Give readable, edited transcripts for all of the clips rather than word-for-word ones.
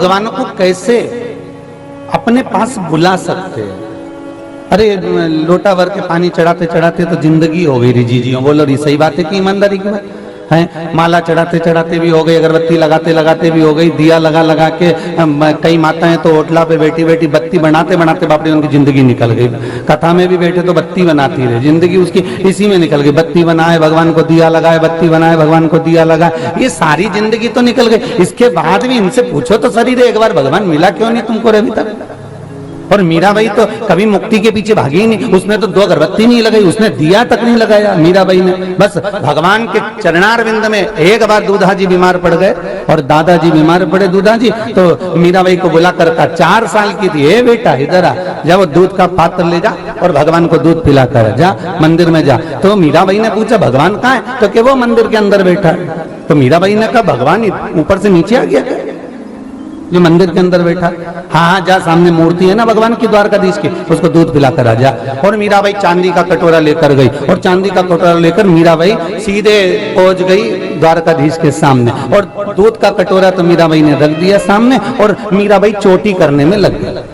भगवान को कैसे अपने पास बुला सकते हैं। अरे लोटा भर के पानी चढ़ाते चढ़ाते तो जिंदगी हो गई रिजी जी, बोलो रही सही बात है कि ईमानदारी की बात है। माला चढ़ाते चढ़ाते भी हो गई, अगरबत्ती लगाते लगाते भी हो गई, दिया लगा लगा के कई माताएं तो ओटला पे बैठी बैठी बत्ती बनाते बनाते बाप रे उनकी जिंदगी निकल गई। कथा में भी बैठे तो बत्ती बनाती रहे, जिंदगी उसकी इसी में निकल गई। बत्ती बनाए भगवान को दिया लगाए, बत्ती बनाए भगवान को दिया लगाए, ये सारी जिंदगी तो निकल गई। इसके बाद भी इनसे पूछो तो शरीर एक बार भगवान मिला क्यों नहीं तुमको रवि तक। और मीराबाई तो कभी मुक्ति के पीछे भागी ही नहीं, उसने तो 2 अगरबत्ती नहीं लगाई, उसने दिया तक नहीं लगाया मीराबाई ने। बस भगवान के चरणारविंद में एक बार दूधा जी बीमार पड़ गए और दादाजी बीमार पड़े दूधा जी, तो मीराबाई को बुला कर कहा 4 साल की थी, ए बेटा इधर आ, जा वो दूध का पात्र ले जा और भगवान को दूध पिला कर जा, मंदिर में जा। तो मीराबाई ने पूछा भगवान कहाँ है, तो क्या वो मंदिर के अंदर बैठा है। तो मीराबाई ने कहा भगवान ऊपर से नीचे आ गया जो मंदिर के अंदर बैठा। हाँ जा, सामने मूर्ति है ना भगवान की द्वारकाधीश की, उसको दूध पिला कर आ जा। और मीराबाई चांदी का कटोरा लेकर गई और चांदी का कटोरा लेकर मीराबाई सीधे पहुंच गई द्वारकाधीश के सामने और दूध का कटोरा तो मीराबाई ने रख दिया सामने और मीराबाई चोटी करने में लग गई।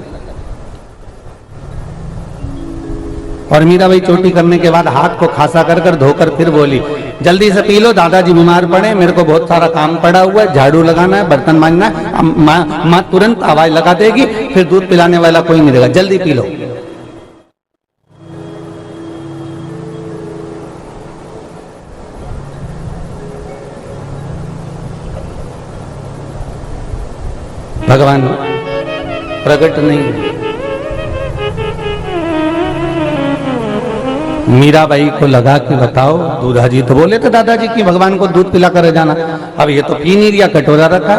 और मीराबाई चोटी करने के बाद हाथ को खासा कर कर धोकर फिर बोली जल्दी से पी लो, दादाजी बीमार पड़े, मेरे को बहुत सारा काम पड़ा हुआ है, झाड़ू लगाना है, बर्तन मांजना है। माँ तुरंत आवाज लगा देगी, फिर दूध पिलाने वाला कोई नहीं देगा, जल्दी पी लो। भगवान प्रकट नहीं। मीराबाई को लगा कि बताओ, दूधा जी तो बोले थे दादाजी की भगवान को दूध पिला कर जाना, अब ये तो पी नहीं रिया, कटोरा रखा।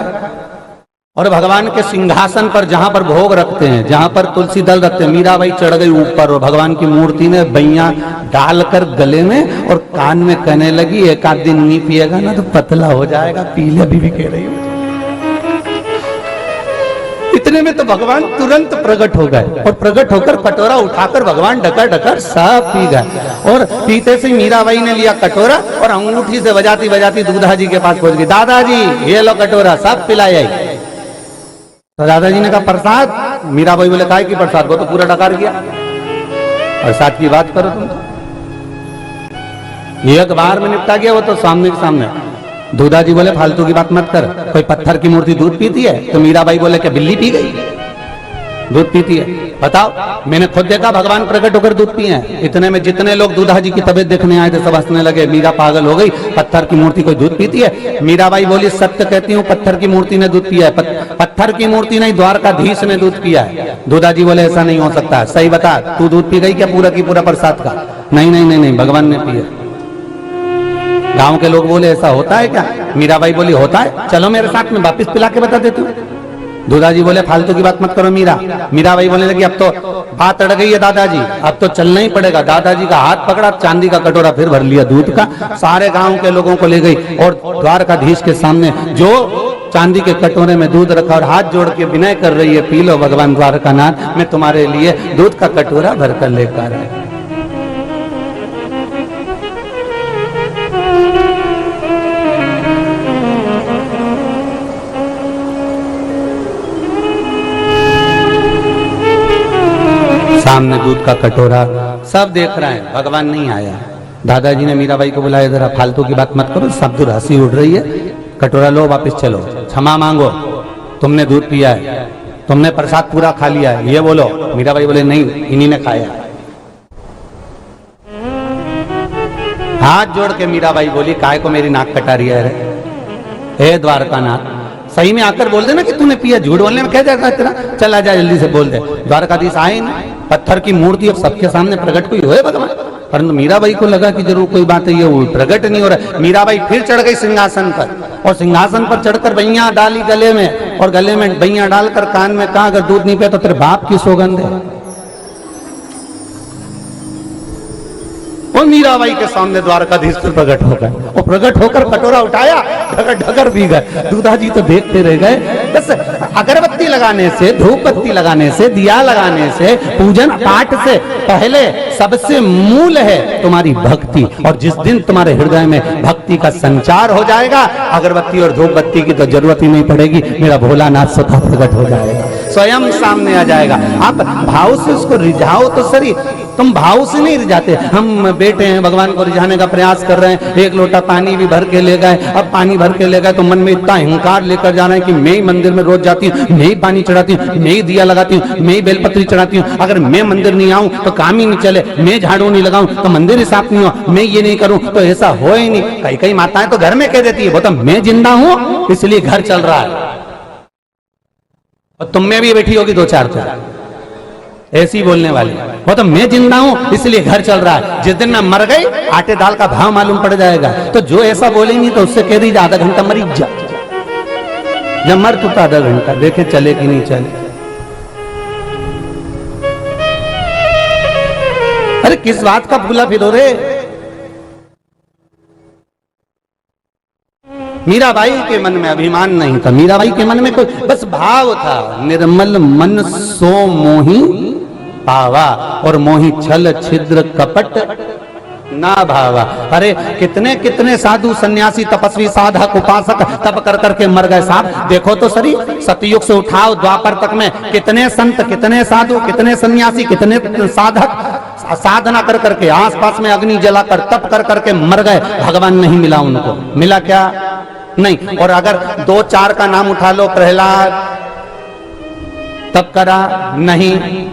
और भगवान के सिंहासन पर जहां पर भोग रखते हैं, जहां पर तुलसी दल रखते हैं, मीराबाई चढ़ गई ऊपर और भगवान की मूर्ति ने बैया डालकर गले में और कान में कहने लगी एक आध दिन नहीं पिएगा ना तो पतला हो जाएगा, पी ले। अभी भी कह रही हूँ। इतने में तो भगवान तुरंत प्रकट हो गए और प्रकट होकर कटोरा उठाकर भगवान ढकर ढकर सब पी गए। और पीते से मीराबाई ने लिया कटोरा और अंगूठी से बजाती बजाती दूधा जी के पास पहुंच गई, दादाजी ये लो कटोरा, सब पिलाया। तो दादाजी ने कहा प्रसाद। मीराबाई बोले काय की प्रसाद, वो तो पूरा डकार गया। प्रसाद की बात करो तुम, एक बार में निपटा गया वो तो सामने के सामने। दूधा जी बोले फालतू की बात मत कर, कोई पत्थर की मूर्ति दूध पीती है? तो मीराबाई बोले कि बिल्ली पी गई दूध पीती है? बताओ, मैंने खुद देखा भगवान प्रकट होकर दूध पिए हैं। इतने में जितने लोग दूधा जी की तबीयत देखने आए थे सब हंसने लगे, मीरा पागल हो गई, पत्थर की मूर्ति कोई दूध पीती है? मीराबाई बोली सत्य कहती हूँ, पत्थर की मूर्ति ने दूध पिया है। पत्थर की मूर्ति नहीं, द्वारकाधीश ने दूध पिया है। दूधा जी बोले ऐसा नहीं हो सकता, सही बता, तू दूध पी गई क्या पूरा की पूरा प्रसाद का? नहीं नहीं नहीं नहीं, भगवान ने पिया। गांव के लोग बोले ऐसा होता है क्या? मीराबाई बोली होता है, चलो मेरे साथ में वापिस पिला के बता देती हूँ। दूधा जी बोले फालतू की बात मत करो मीराबाई बोलने लगी अब तो बात अड़ गई है दादाजी, अब तो चलना ही पड़ेगा। दादाजी का हाथ पकड़ा, चांदी का कटोरा फिर भर लिया दूध का, सारे गांव के लोगों को ले गई और द्वारकाधीश के सामने जो चांदी के कटोरे में दूध रखा और हाथ जोड़ के विनय कर रही है, पी लो भगवान द्वारकानाथ, मैं तुम्हारे लिए दूध का कटोरा भरकर लेकर आया। सामने दूध का कटोरा, सब देख रहे हैं, भगवान नहीं आया। दादाजी ने मीराबाई को बुलाया, जरा फालतू की बात मत करो, सब दूर हंसी उड़ रही है, कटोरा लो वापस चलो, क्षमा मांगो, तुमने दूध पिया है, तुमने प्रसाद पूरा खा लिया है, ये बोलो। मीराबाई बोले नहीं, इन्हीं ने खाया। हाथ जोड़ के मीराबाई बोली काय को मेरी नाक कटा रही है? हे द्वारकानाथ, सही में आकर बोल देना कि तूने पिया, झूठ बोलने में क्या जाता है तेरा, चल आ जा जल्दी से बोल दे। द्वारकाधीश आए ना, पत्थर की मूर्ति अब सबके सामने प्रकट हुई है भगवान, परंतु मीराबाई को लगा कि जरूर कोई बात है, ये प्रकट नहीं हो रहा। मीराबाई फिर चढ़ गई सिंहासन पर और सिंहासन पर चढ़कर बैया डाली गले में और गले में बैया डालकर कान में कहा अगर दूध नहीं पिया तो तेरे बाप की सौगंध है। वो मीराबाई के सामने द्वारकाधीश पर प्रकट हो गए। वो प्रकट होकर कटोरा उठाया, ढकर ढकर पी गए। दूधा जी तो देखते रह गए। बस अगरबत्ती लगाने से, धूप बत्ती लगाने से, दिया लगाने से, पूजन पाठ से पहले सबसे मूल है तुम्हारी भक्ति। और जिस दिन तुम्हारे हृदय में भक्ति का संचार हो जाएगा, अगरबत्ती और धूप बत्ती की तो जरूरत ही नहीं पड़ेगी। मेरा भोलानाथ स्वतः प्रकट हो जाएगा, स्वयं सामने आ जाएगा। आप भाव से उसको रिझाओ तो सही। तुम भाव से नहीं रिझाते। हम बेटे हैं, भगवान को रिझाने का प्रयास कर रहे हैं, एक लोटा पानी भी भर के ले गए। अब पानी भर के ले गए तो मन में इतना अहंकार लेकर जा रहे हैं कि मैं ही मंदिर में रोज जाती हूँ, मैं ही पानी चढ़ाती हूँ, मैं ही दिया लगाती हूँ, मैं ही बेलपत्री चढ़ाती हूँ। अगर मैं मंदिर नहीं आऊं तो काम ही नहीं चले, मैं झाड़ू नहीं लगाऊं तो मंदिर ही साफ नहीं हो, मैं ये नहीं करूं तो ऐसा हो ही नहीं। कई कई माताएं तो घर में कह देती है, वो तो मैं जिंदा हूं इसलिए घर चल रहा है। और तुम में भी बैठी होगी दो चार तो ऐसी बोलने वाली, वो तो मैं जिंदा हूं इसलिए घर चल रहा है। जिस दिन मैं मर गई आटे दाल का भाव मालूम पड़ जाएगा। तो जो ऐसा बोलेंगी तो उससे कह दीजिए आधा घंटा मरीज जा, जब मर तो आधा घंटा देखे चले कि नहीं चले। अरे किस बात का भूला फिरो रे। मीराबाई के मन में अभिमान नहीं था, मीराबाई के मन में कोई बस भाव था, निर्मल मन सो मोही पावा, और मोही छल छिद्र कपट ना भावा। अरे कितने कितने साधु सन्यासी तपस्वी साधक उपासक तप कर करके मर गए साहब। देखो तो सही, सतयुग से उठाओ द्वापर तक में कितने संत, कितने साधु, कितने सन्यासी, कितने साधक साधना कर करके आसपास में अग्नि जलाकर तप कर करके मर गए, भगवान नहीं मिला उनको। मिला क्या? नहीं। और अगर दो चार का नाम उठा लो, प्रहलाद तप करा, नहीं,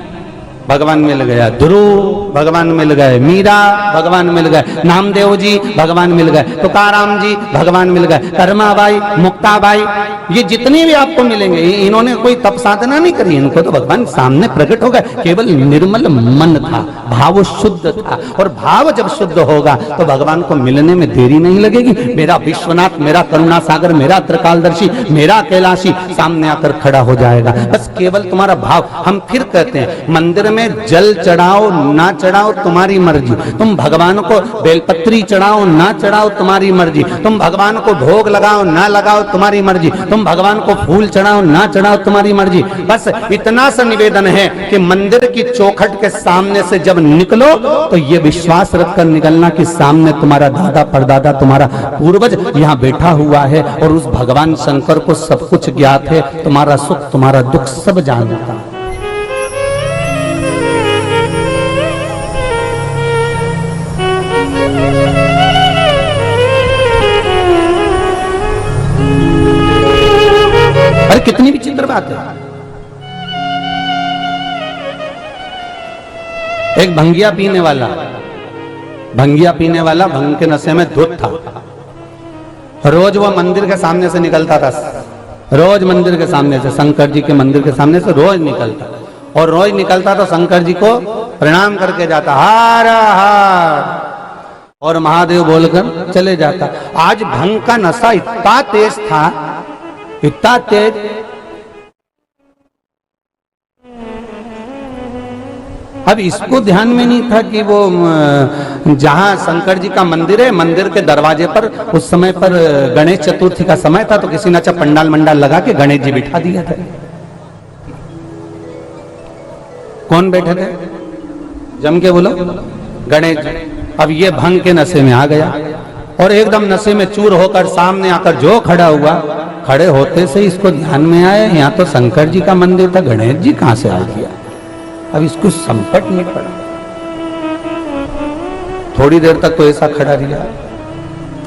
भगवान मिल गया। ध्रुव भगवान मिल गए, मीरा भगवान मिल गए, नामदेव जी भगवान मिल गए, तुकाराम जी भगवान मिल गए, कर्माबाई, मुक्ताबाई, ये जितने भी आपको मिलेंगे इन्होंने कोई तप साधना नहीं करी, इनको तो भगवान सामने प्रकट हो गए। केवल निर्मल मन था, भाव शुद्ध था। और भाव जब शुद्ध होगा तो भगवान को मिलने में देरी नहीं लगेगी। मेरा विश्वनाथ, मेरा करुणा सागर, मेरा त्रिकालदर्शी, मेरा कैलाशी सामने आकर खड़ा हो जाएगा। बस केवल तुम्हारा भाव। हम फिर कहते हैं मंदिर में जल चढ़ाओ ना चढ़ाओ तुम्हारी मर्जी, तुम भगवान को बेलपत्री चढ़ाओ ना चढ़ाओ तुम्हारी मर्जी, तुम भगवान को भोग लगाओ ना लगाओ तुम्हारी मर्जी, तुम भगवान को फूल चढ़ाओ ना चढ़ाओ तुम्हारी मर्जी। बस इतना सा निवेदन है कि मंदिर की चौखट के सामने से जब निकलो तो ये विश्वास रखकर निकलना कि सामने तुम्हारा दादा परदादा, तुम्हारा पूर्वज यहाँ बैठा हुआ है और उस भगवान शंकर को सब कुछ ज्ञात है, तुम्हारा सुख तुम्हारा दुख सब जानता है। अरे कितनी विचित्र बात है। एक भंगिया पीने वाला भंग के नशे में धुत था। रोज वो मंदिर के सामने से निकलता था, रोज मंदिर के सामने से, शंकर जी के मंदिर के सामने से रोज निकलता, और रोज निकलता तो शंकर जी को प्रणाम करके जाता, हार हार, और महादेव बोलकर चले जाता। आज भंग का नशा इतना तेज था, इतना तेज, अब इसको ध्यान में नहीं था कि वो जहां शंकर जी का मंदिर है, मंदिर के दरवाजे पर उस समय पर गणेश चतुर्थी का समय था तो किसी ने अच्छा पंडाल मंडाल लगा के गणेश जी बिठा दिया था। कौन बैठे थे? जम के बोलो, गणेश जी। अब ये भंग के नशे में आ गया और एकदम नशे में चूर होकर सामने आकर जो खड़ा हुआ, खड़े होते से इसको ध्यान में आया यहाँ तो शंकर जी का मंदिर था, गणेश जी कहां से आ गया। अब इसको संकट में पड़ा। थोड़ी देर तक तो ऐसा खड़ा रहा।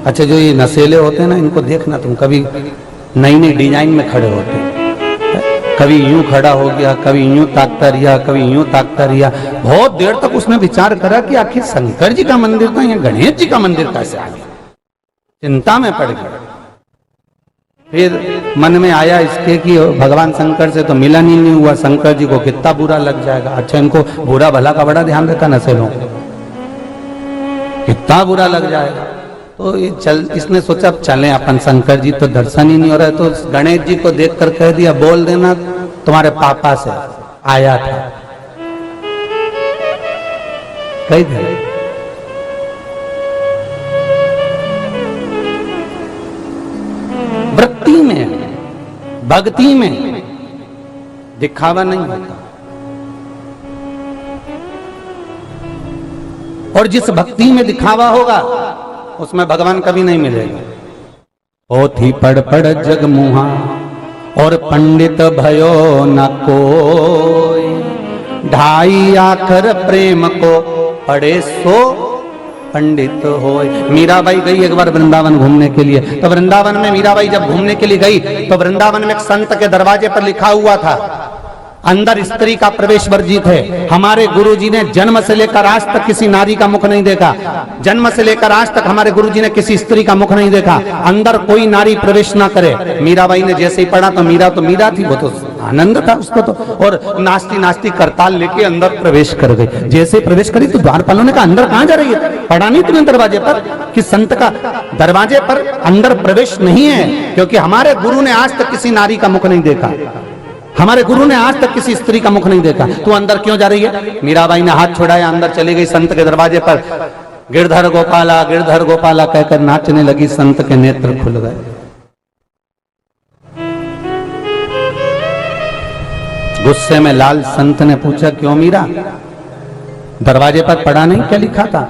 अच्छा, जो ये नशेले होते हैं ना, इनको देखना तुम, कभी नई नई डिजाइन में खड़े होते हैं, कभी यूं खड़ा हो गया, कभी यूं ताकता रिया, कभी यूं ताकता रिया। बहुत देर तक उसने विचार करा कि आखिर शंकर जी का मंदिर था, यहाँ गणेश जी का मंदिर कैसे आ गया। चिंता में पड़ गया। फिर मन में आया इसके कि भगवान शंकर से तो मिलन ही नहीं हुआ, शंकर जी को कितना बुरा लग जाएगा। अच्छा, इनको बुरा भला का बड़ा ध्यान रहता नशेलों को, कितना बुरा लग जाएगा। तो ये इसने सोचा अब चलें अपन, शंकर जी तो दर्शन ही नहीं हो रहा है। तो गणेश जी को देखकर कह दिया, बोल देना तुम्हारे पापा से आया था, कह दे। भक्ति में दिखावा नहीं होता। और जिस भक्ति में दिखावा होगा उसमें भगवान कभी नहीं मिलेगा। पोथी पढ़ पढ़ जग मुहा और पंडित भयो न कोई, ढाई आखर प्रेम को पढ़े सो पंडित होय। मीराबाई गई एक बार वृंदावन घूमने के लिए, तो वृंदावन में मीराबाई जब घूमने के लिए गई तो वृंदावन में एक संत के दरवाजे पर लिखा हुआ था, अंदर स्त्री का प्रवेश वर्जित है। हमारे गुरुजी ने जन्म से लेकर आज तक किसी नारी का मुख नहीं देखा, जन्म से लेकर आज तक हमारे गुरुजी ने किसी स्त्री का मुख नहीं देखा, अंदर कोई नारी प्रवेश ना करे। मीराबाई ने जैसे ही पढ़ा तो मीरा थी, वो तो आनंद था उसको तो, और नाचती नाचती करताल लेके अंदर प्रवेश कर गई। जैसे ही प्रवेश करी तो द्वारपालों ने कहा अंदर कहां जा रही है? पढ़ा नहीं तुमने दरवाजे पर कि संत का दरवाजे पर अंदर प्रवेश नहीं है, क्योंकि हमारे गुरु ने आज तक किसी नारी का मुख नहीं देखा, हमारे गुरु ने आज तक किसी स्त्री का मुख नहीं देखा, तू अंदर क्यों जा रही है? मीराबाई ने हाथ छोड़ाया, अंदर चली गई संत के दरवाजे पर, गिरधर गोपाला कहकर नाचने लगी। संत के नेत्र खुल गए। गुस्से में लाल संत ने पूछा, क्यों मीरा, दरवाजे पर पढ़ा नहीं क्या लिखा था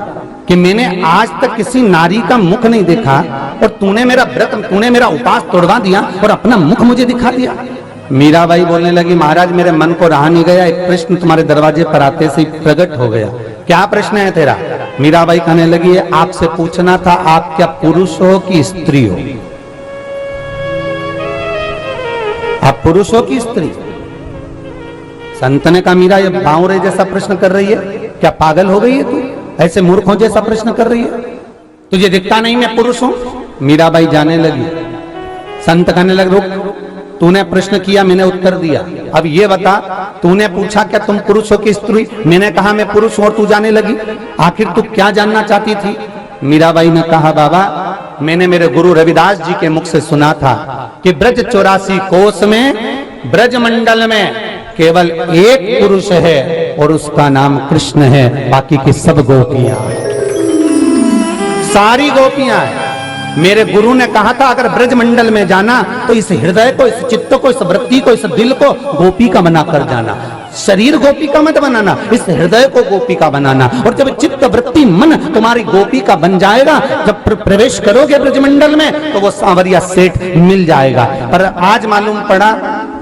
कि मैंने आज तक किसी नारी का मुख नहीं देखा, और तूने मेरा व्रत, तूने मेरा उपास तोड़वा दिया और अपना मुख मुझे दिखा दिया। मीराबाई बोलने लगी, महाराज मेरे मन को रहा नहीं गया, एक प्रश्न तुम्हारे दरवाजे पर आते से प्रकट हो गया। क्या प्रश्न है तेरा? मीराबाई कहने लगी, आपसे पूछना था आप क्या पुरुष हो कि स्त्री हो? आप पुरुष हो कि स्त्री? संत ने कहा, मीरा ये बावरे जैसा प्रश्न कर रही है, क्या पागल हो गई है तू? ऐसे मूर्खों जैसा प्रश्न कर रही है, तुझे दिखता नहीं मैं पुरुष हूं? मीराबाई जाने लगी। संत कहने लगे, रुक, तूने प्रश्न किया, मैंने उत्तर दिया, अब ये बता, तूने पूछा क्या तुम पुरुष हो कि स्त्री? मैंने कहा मैं पुरुष हूं और तू जाने लगी, आखिर तू क्या जानना चाहती थी? मीराबाई ने कहा, बाबा मैंने मेरे गुरु रविदास जी के मुख से सुना था कि ब्रज 84 कोस में, ब्रज मंडल में केवल एक पुरुष है और उसका नाम कृष्ण है, बाकी की सब गोपियां, सारी गोपियां हैं। मेरे गुरु ने कहा था अगर ब्रज मंडल में जाना तो इस हृदय को, इस चित्त को, इस वृत्ति को, इस दिल को गोपी का बना कर जाना, शरीर गोपी का मत बनाना, इस हृदय को गोपी का बनाना। और जब चित्त वृत्ति मन तुम्हारी गोपी का बन जाएगा, जब प्रवेश करोगे ब्रजमंडल में तो वो सांवरिया सेठ मिल जाएगा। पर आज मालूम पड़ा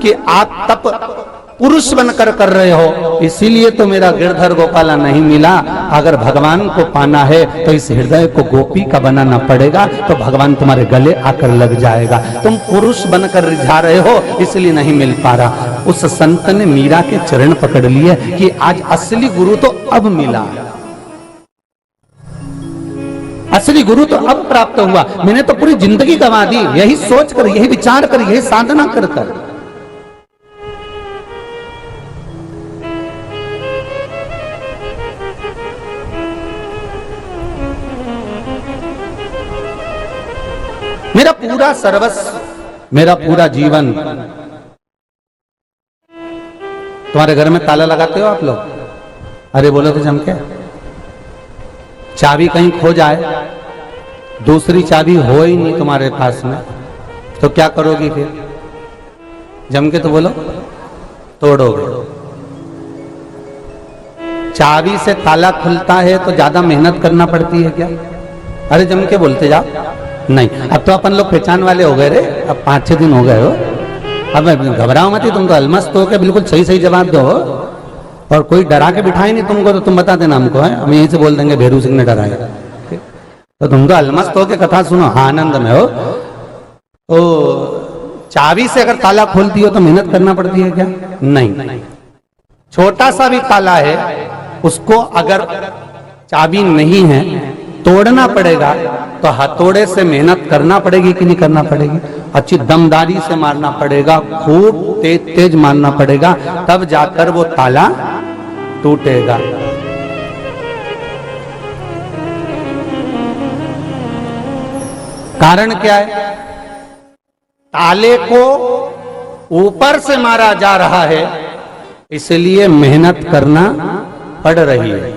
कि आप तप पुरुष बनकर कर रहे हो, इसीलिए तो मेरा गिरधर गोपाला नहीं मिला। अगर भगवान को पाना है तो इस हृदय को गोपी का बनाना पड़ेगा, तो भगवान तुम्हारे गले आकर लग जाएगा। तुम पुरुष बनकर रिझा रहे हो इसलिए नहीं मिल पा रहा। उस संत ने मीरा के चरण पकड़ लिए कि आज असली गुरु तो अब मिला, असली गुरु तो अब प्राप्त हुआ। मैंने तो पूरी जिंदगी गंवा दी यही सोच कर, यही विचार कर, यही साधना कर कर। मेरा पूरा सर्वस्व, मेरा पूरा जीवन। तुम्हारे घर में ताला लगाते हो आप लोग? अरे बोलो तो जम के, चाबी कहीं खो जाए, दूसरी चाबी हो ही नहीं तुम्हारे पास में, तो क्या करोगी फिर? जम के तो बोलो, तोड़ोगे। चाबी से ताला खुलता है तो ज्यादा मेहनत करना पड़ती है क्या? अरे जम के बोलते जाओ। नहीं, अब तो अपन लोग पहचान वाले हो गए रे, अब 5-6 दिन हो गए हो। अब घबराओ मत, तुम तो अलमस्त हो के बिल्कुल सही सही जवाब दो, और कोई डरा के बिठाए नहीं तुमको, तो तुम बता देना हमको, है हम यहीं से बोल देंगे भेरू सिंह ने डराया। तो तुम तो अलमस्त हो के कथा सुनो, आनंद में हो। तो चाबी से अगर ताला खोलती हो तो मेहनत करना पड़ती है क्या? नहीं, छोटा सा भी ताला है उसको अगर चाबी नहीं है तोड़ना पड़ेगा, तो हथौड़े से मेहनत करना पड़ेगी कि नहीं करना पड़ेगी? अच्छी दमदारी से मारना पड़ेगा, खूब तेज तेज मारना पड़ेगा, तब जाकर वो ताला टूटेगा। कारण क्या है? ताले को ऊपर से मारा जा रहा है, इसलिए मेहनत करना पड़ रही है।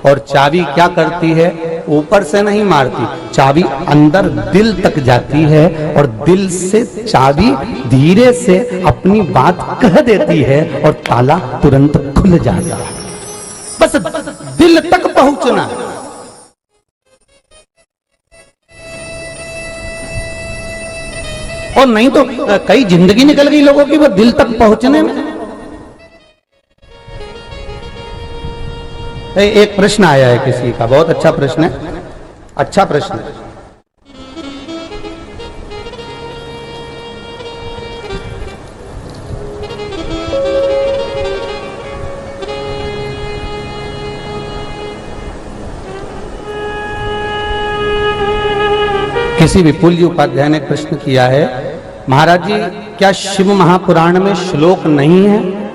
और चाबी क्या करती है, ऊपर से नहीं मारती, चाबी अंदर दिल तक जाती है और दिल से चाबी धीरे से अपनी बात कह देती है और ताला तुरंत खुल जाता है। बस दिल तक पहुंचना। और नहीं तो कई जिंदगी निकल गई लोगों की वो दिल तक पहुंचने में। एक प्रश्न आया है किसी का, बहुत अच्छा प्रश्न है, अच्छा प्रश्न है। किसी विपुल जी उपाध्याय ने प्रश्न किया है, महाराज जी क्या शिव महापुराण में श्लोक नहीं है?